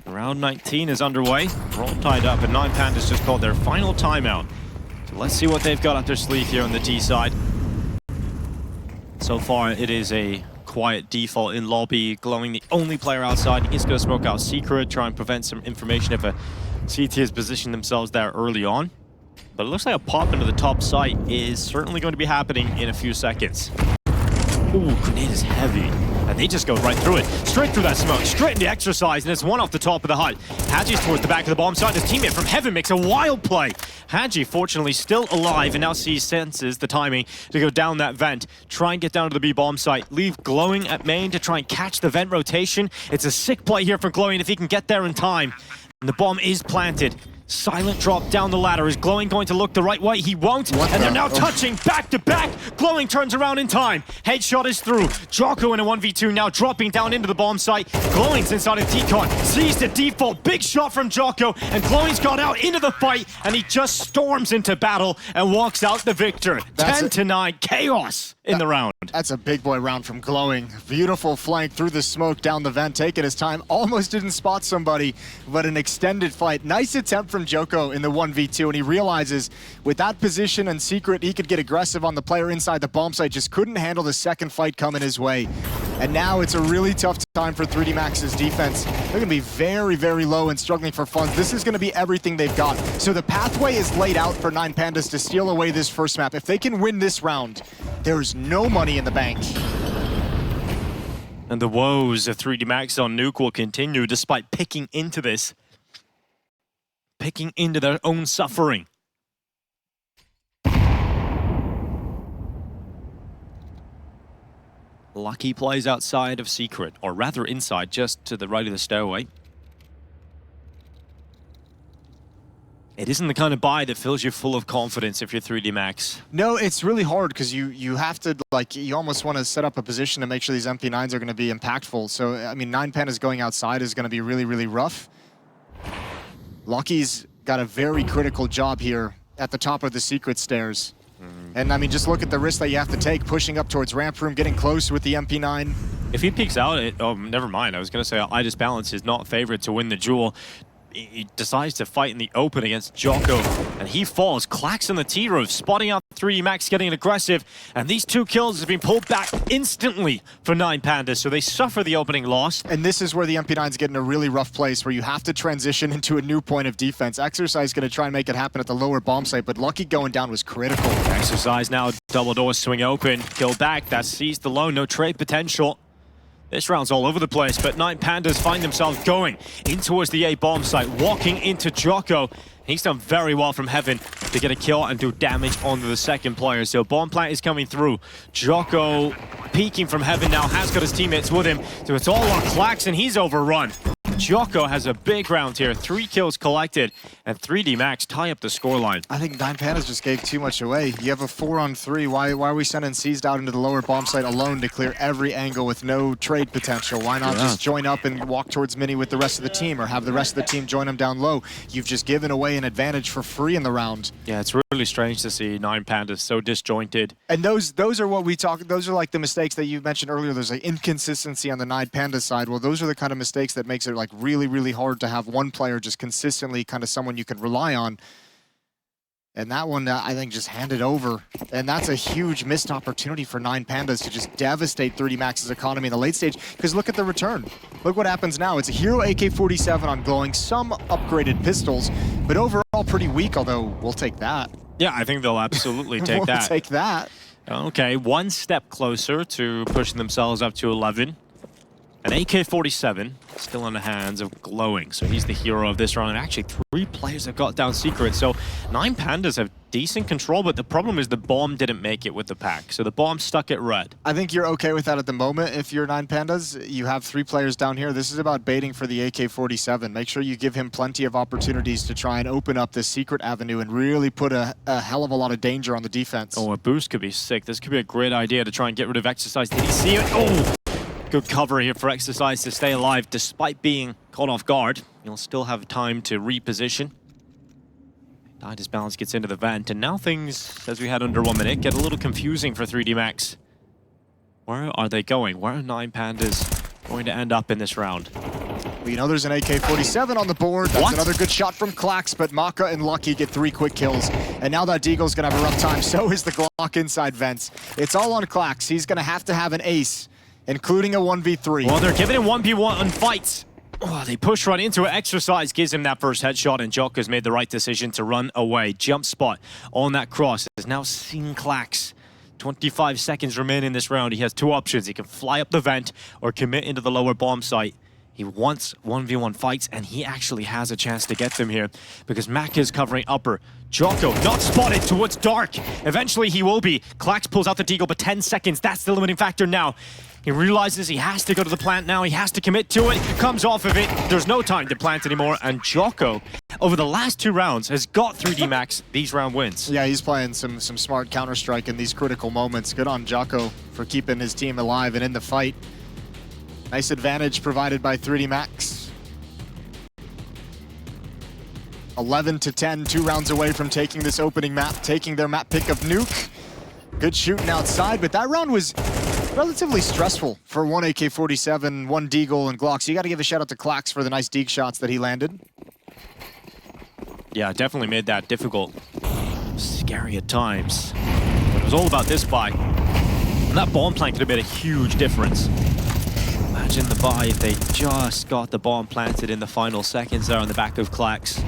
Round 19 is underway. We're all tied up, and 9 Pandas just called their final timeout. So let's see what they've got up their sleeve here on the T side. So far, it is a quiet default in lobby. Glowing the only player outside. He's going to smoke out Secret, try and prevent some information if a CT has positioned themselves there early on. But it looks like a pop into the top site is certainly going to be happening in a few seconds. Ooh, grenade is heavy. And they just go right through it. Straight through that smoke, straight into exercise, and it's one off the top of the hut. Haji's towards the back of the bomb site. His teammate from Heaven makes a wild play. Haji, fortunately, still alive, and now senses the timing to go down that vent. Try and get down to the B bomb site. Leave Glowing at main to try and catch the vent rotation. It's a sick play here from Glowing if he can get there in time. And the bomb is planted. Silent drop down the ladder. Is Glowing going to look the right way? He won't. And they're now touching back to back. Glowing turns around in time. Headshot is through. Djoko in a 1v2 now dropping down into the bomb site. Glowing's inside of T-Con. Sees the default. Big shot from Djoko. And Glowing's got out into the fight. And he just storms into battle and walks out the victor. 10-9. Chaos in the round. That's a big boy round from Glowing. Beautiful flank through the smoke down the vent, taking his time. Almost didn't spot somebody, but an extended fight. Nice attempt from Djoko in the 1v2, and he realizes with that position and Secret, he could get aggressive on the player inside the bomb site, just couldn't handle the second fight coming his way. And now it's a really tough time for 3D Max's defense. They're going to be very, very low and struggling for funds. This is going to be everything they've got. So the pathway is laid out for 9 Pandas to steal away this first map. If they can win this round, there's no money in the bank. And the woes of 3D Max on Nuke will continue despite picking into this. Picking into their own suffering. Lucky plays outside of Secret, or rather inside, just to the right of the stairway. It isn't the kind of buy that fills you full of confidence if you're 3D Max. No, it's really hard because you have to, like, you almost want to set up a position to make sure these MP9s are going to be impactful. So, I mean, 9 Pandas going outside is going to be really, really rough. Lucky's got a very critical job here at the top of the Secret stairs. And I mean, just look at the risk that you have to take, pushing up towards ramp room, getting close with the MP9. If he peeks out, oh, never mind. I was going to say iDISBALANCE is not favored to win the duel. He decides to fight in the open against Djoko, and he falls. Clacks on the T-roof, spotting out 3D Max, getting aggressive, and these 2 kills have been pulled back instantly for 9 Pandas, so they suffer the opening loss. And this is where the MP9s get in a really rough place, where you have to transition into a new point of defense. Exercise is going to try and make it happen at the lower bomb site, but Lucky going down was critical. Exercise now, double door swing open, kill back, that sees the low, no trade potential. This round's all over the place, but 9 Pandas find themselves going in towards the A bomb site, walking into Djoko. He's done very well from Heaven to get a kill and do damage onto the second player. So bomb plant is coming through. Djoko peeking from Heaven now, has got his teammates with him. So it's all on Clax, and he's overrun. Djoko has a big round here, 3 kills collected, and 3D Max tie up the scoreline. I think 9 Pandas just gave too much away. You have a 4-on-3. Why are we sending Seized out into the lower bomb site alone to clear every angle with no trade potential? Why not just join up and walk towards Mini with the rest of the team, or have the rest of the team join them down low? You've just given away an advantage for free in the round. Yeah, it's really strange to see 9 Pandas so disjointed. And those are what we talk. Those are like the mistakes that you mentioned earlier. There's like inconsistency on the 9 Pandas side. Well, those are the kind of mistakes that makes it like really, really hard to have one player just consistently kind of someone you can rely on. And that one, I think, just handed over. And that's a huge missed opportunity for 9Pandas to just devastate 3D-Max's economy in the late stage. Because look at the return. Look what happens now. It's a Hero AK-47 on glowing, some upgraded pistols, but overall pretty weak, although we'll take that. Yeah, I think they'll absolutely take that. We'll take that. Okay, one step closer to pushing themselves up to 11. An AK-47 still in the hands of Glowing, so he's the hero of this round. And actually, 3 players have got down secret, so 9Pandas have decent control, but the problem is the bomb didn't make it with the pack, so the bomb stuck at red. I think you're okay with that at the moment. If you're 9Pandas, you have 3 players down here. This is about baiting for the AK-47. Make sure you give him plenty of opportunities to try and open up this secret avenue and really put a hell of a lot of danger on the defense. Oh, a boost could be sick. This could be a great idea to try and get rid of Exercise. Did he see it? Oh! Good cover here for Exercise to stay alive despite being caught off guard. He'll still have time to reposition. iDISBALANCE gets into the vent, and now things, as we had under 1 minute, get a little confusing for 3D-Max. Where are they going? Where are 9Pandas going to end up in this round? Well, you know there's an AK-47 on the board. That's another good shot from Klax, but Maka and Lucky get 3 quick kills. And now that Deagle's gonna have a rough time, so is the Glock inside vents. It's all on Klax. He's gonna have to have an ace, including a 1v3. Well, they're giving him 1v1 fights. Oh, they push right into it. Exercise gives him that first headshot, and Djoko's made the right decision to run away. Jump spot on that cross has now seen Klax. 25 seconds remain in this round. He has 2 options. He can fly up the vent or commit into the lower bomb site. He wants 1v1 fights, and he actually has a chance to get them here because Mac is covering upper. Djoko not spotted towards dark. Eventually he will be. Klax pulls out the deagle, but 10 seconds, that's the limiting factor now. He realizes he has to go to the plant now. He has to commit to it. Comes off of it. There's no time to plant anymore. And Djoko, over the last 2 rounds, has got 3D-Max these round wins. Yeah, he's playing some smart Counter-Strike in these critical moments. Good on Djoko for keeping his team alive and in the fight. Nice advantage provided by 3D-Max. 11-10, 2 rounds away from taking this opening map, taking their map pick of Nuke. Good shooting outside, but that round was relatively stressful for 1 AK-47, 1 Deagle, and Glock. So you got to give a shout out to Klax for the nice Deagle shots that he landed. Yeah, definitely made that difficult. Scary at times. But it was all about this buy. And that bomb plant could have made a huge difference. Imagine the buy if they just got the bomb planted in the final seconds there on the back of Klax.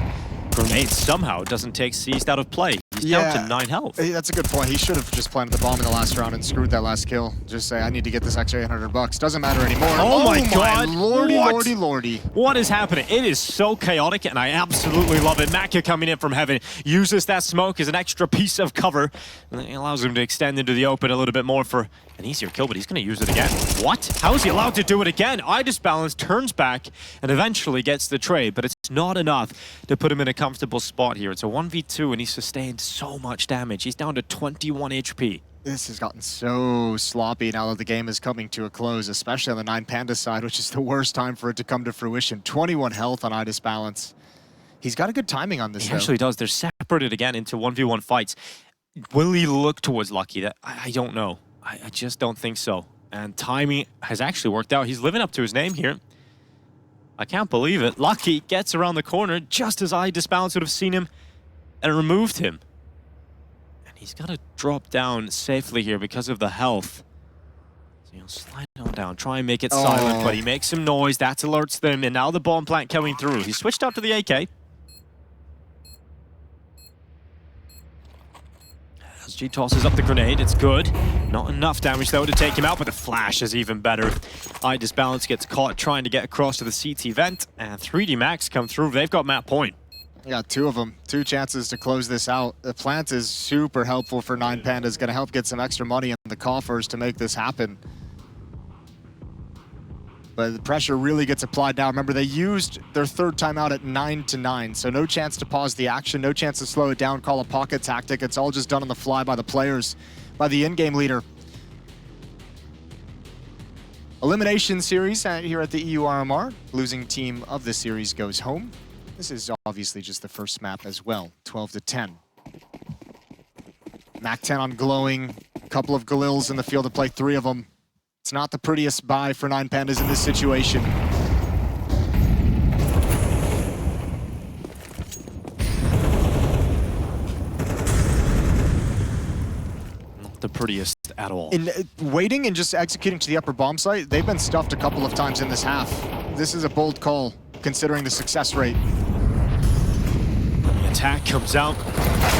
Grenade somehow doesn't take Seized out of play. He's down to 9 health. That's a good point. He should have just planted the bomb in the last round and screwed that last kill. Just say, I need to get this extra $800. Doesn't matter anymore. Oh my god. Lordy, what? lordy, lordy. What is happening? It is so chaotic, and I absolutely love it. Maka coming in from heaven, uses that smoke as an extra piece of cover. And it allows him to extend into the open a little bit more for an easier kill, but he's going to use it again. What? How is he allowed to do it again? iDISBALANCE turns back and eventually gets the trade, but it's not enough to put him in a comfortable spot here. It's a 1v2, and he sustained so much damage. He's down to 21 HP. This has gotten so sloppy now that the game is coming to a close, especially on the 9Pandas side, which is the worst time for it to come to fruition. 21 health on iDISBALANCE. He's got a good timing on this, He actually does. They're separated again into 1v1 fights. Will he look towards Lucky? That I don't know. I just don't think so. And timing has actually worked out. He's living up to his name here. I can't believe it. Lucky gets around the corner just as iDISBALANCE would have seen him and removed him. And he's got to drop down safely here because of the health. So he'll slide on down, try and make it silent, but he makes some noise. That alerts them, and now the bomb plant coming through. He switched out to the AK. As G tosses up the grenade, it's good. Not enough damage though to take him out, but the flash is even better. iDISBALANCE gets caught trying to get across to the CT vent, and 3D-Max come through. They've got map point. Yeah, 2 of them. 2 chances to close this out. The plant is super helpful for 9Pandas. Going to help get some extra money in the coffers to make this happen. But the pressure really gets applied now. Remember, they used their 3rd timeout at 9-9, so no chance to pause the action, no chance to slow it down, call a pocket tactic. It's all just done on the fly by the players, by the in-game leader. Elimination series here at the EU RMR. Losing team of the series goes home. This is obviously just the first map as well, 12-10. Mac 10 on glowing, a couple of Galils in the field to play, 3 of them. It's not the prettiest buy for 9Pandas in this situation. not the prettiest at all. In waiting and just executing to the upper bomb site, they've been stuffed a couple of times in this half. This is a bold call, considering the success rate. The attack comes out.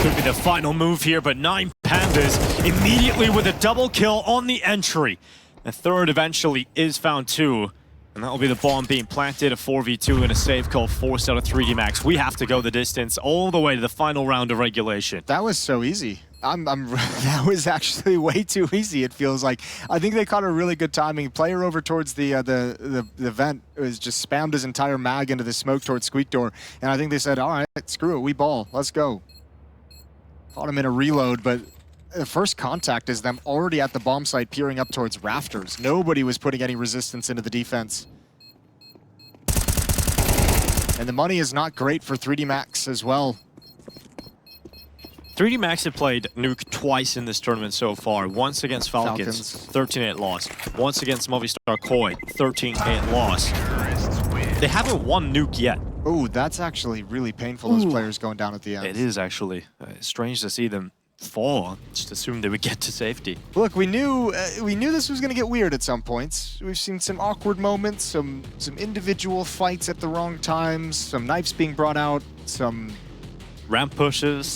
Could be the final move here, but 9 Pandas immediately with a double kill on the entry. A third eventually is found too. And that will be the bomb being planted, a 4v2 and a save call forced out of 3D Max. We have to go the distance all the way to the final round of regulation. That was so easy. That was actually way too easy, it feels like. I think they caught a really good timing. Player over towards the vent was just spammed his entire mag into the smoke towards Squeak Door. And I think they said, all right, screw it, we ball, let's go. Caught him in a reload, but the first contact is them already at the bomb site peering up towards rafters. Nobody was putting any resistance into the defense. And the money is not great for 3D Max as well. 3D Max have played Nuke twice in this tournament so far. Once against Falcons. 13-8 loss. Once against Movistar Koi, 13-8 loss. They haven't won Nuke yet. Oh, that's actually really painful, those players going down at the end. It is actually. Strange to see them fall. Just assumed they would get to safety. Look, we knew this was going to get weird at some points. We've seen some awkward moments, some individual fights at the wrong times, some knives being brought out, some ramp pushes.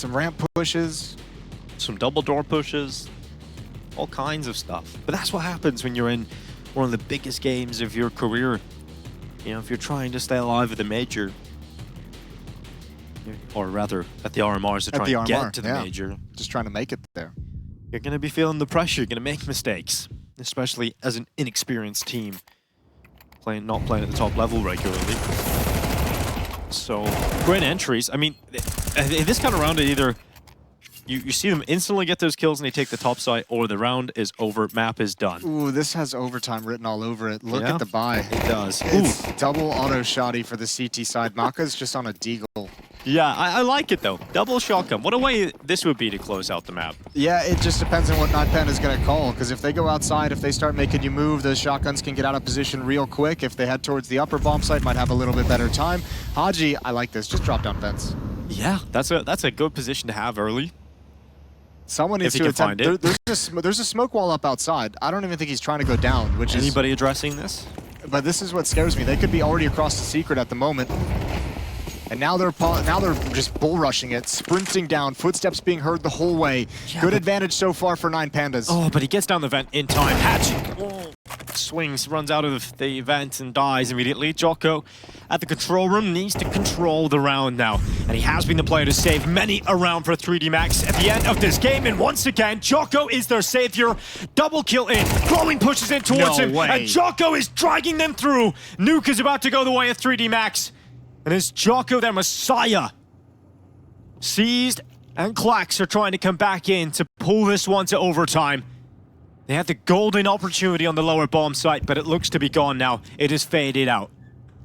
Some double door pushes. All kinds of stuff. But that's what happens when you're in one of the biggest games of your career. You know, if you're trying to stay alive at the major, or rather at the RMRs to try and get to the major. Just trying to make it there. You're going to be feeling the pressure. You're going to make mistakes, especially as an inexperienced team, not playing at the top level regularly. So, great entries. I mean, in this kind of round, either you see them instantly get those kills and they take the top side, or the round is over, map is done. Ooh, this has overtime written all over it. Look at the buy. It does. It's double auto shotty for the CT side. Maka's just on a deagle. Yeah, I like it though. Double shotgun. What a way this would be to close out the map. Yeah, it just depends on what 9 is going to call, because if they go outside, if they start making you move, those shotguns can get out of position real quick. If they head towards the upper bomb site, might have a little bit better time. Haji, I like this. Just drop down fence. Yeah, that's a good position to have early. Someone needs to attempt. There's a smoke wall up outside. I don't even think he's trying to go down, which is... Anybody addressing this? But this is what scares me. They could be already across the secret at the moment. And now they're just bull rushing it, sprinting down, footsteps being heard the whole way. Yeah, good advantage so far for 9 Pandas. Oh, but he gets down the vent in time. Hatch swings, runs out of the vent and dies immediately. Djoko at the control room needs to control the round now. And he has been the player to save many a round for 3D Max at the end of this game. And once again, Djoko is their savior. Double kill in. Glowing pushes in towards him. And Djoko is dragging them through. Nuke is about to go the way of 3D Max. And it's Djoko, their messiah. Seized, and Klax are trying to come back in to pull this one to overtime. They had the golden opportunity on the lower bomb site, but it looks to be gone now. It is faded out.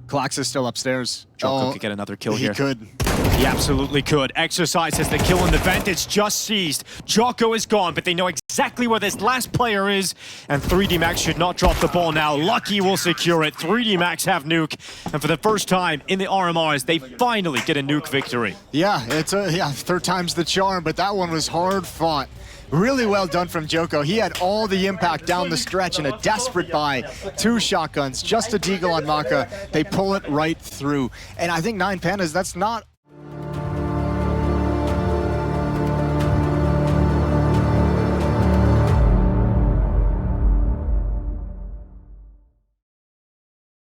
Klax is still upstairs. Djoko could get another kill here. He could. He absolutely could. Exercise has the kill in the vent. It's just seized. Djoko is gone, but they know exactly where this last player is. And 3D Max should not drop the ball now. Lucky will secure it. 3D Max have Nuke. And for the first time in the RMRs, they finally get a Nuke victory. Yeah, it's third time's the charm, but that one was hard fought. Really well done from Djoko. He had all the impact down the stretch in a desperate buy. 2 shotguns, just a deagle on Maka. They pull it right through. And I think 9 Pandas, that's not